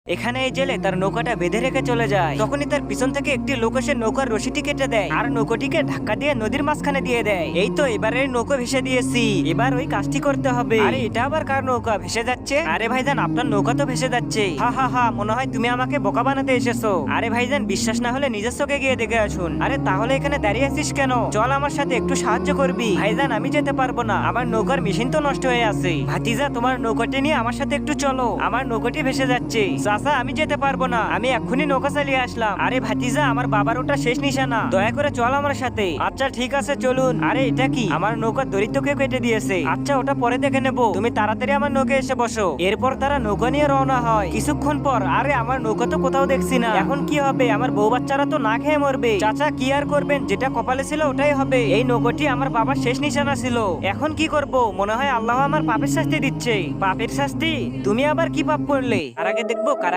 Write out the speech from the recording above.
এখানে এই জেলে তার নৌকাটা বেঁধে রেখে চলে যায়। তখনই তার পিছন থেকে একটি লোক এসে নৌকার রশিটি কেটে দেয় আর নৌকাটিকে ধাক্কা দিয়ে নদীর মাঝখানে দিয়ে দেয়। এই তো এবারে নৌকা ভেসে দিয়েছি, এবার ওই কাজটি করতে হবে। আরে এটা আবার কার নৌকা ভেসে যাচ্ছে? আরে ভাইজান আপনার নৌকা তো ভেসে যাচ্ছে। হা হা হা, মনে হয় তুমি আমাকে বোকা বানাতে এসেছো। আরে ভাইজান বিশ্বাস না হলে নিজের চোখে গিয়ে দেখে আসুন। আরে তাহলে এখানে দাঁড়িয়ে আছিস কেন? চল আমার সাথে একটু সাহায্য করবি। ভাইজান আমি যেতে পারবো না, আমার নৌকার মেশিন তো নষ্ট হয়ে আছে। ভাতিজা তোমার নৌকাটি নিয়ে আমার সাথে একটু চলো, আমার নৌকাটি ভেসে যাচ্ছে। চাচা আমি যেতে পারবো না, আমি এক্ষুনি নৌকা চালিয়ে আসলাম। আরে ভাতিজা আমার বাবার ওটা শেষ নিশানা, দয়া করে চল আমার সাথে। আচ্ছা ঠিক আছে চলুন। আরে এটা কি? আমার নৌকার দরিদ্রকে কেটে দিয়েছে। আচ্ছা ওটা পরে দেখে নেবো, তুমি তাড়াতাড়ি আমার নৌকা এসে বসো। এরপর তারা নৌকা নিয়ে রওনা হয়। কিছুক্ষণ পর আরে আমার নৌকা তো কোথাও দেখছি না, এখন কি হবে? আমার বউ বাচ্চারা তো না খেয়ে মরবে। চাচা কি আর করবেন, যেটা কপালে ছিল ওটাই হবে। এই নৌকাটি আমার বাবার শেষ নিশানা ছিল, এখন কি করব? মনে হয় আল্লাহ আমার পাপের শাস্তি দিচ্ছে। পাপের শাস্তি? তুমি আবার কি পাপ করলে? আর আগে দেখবো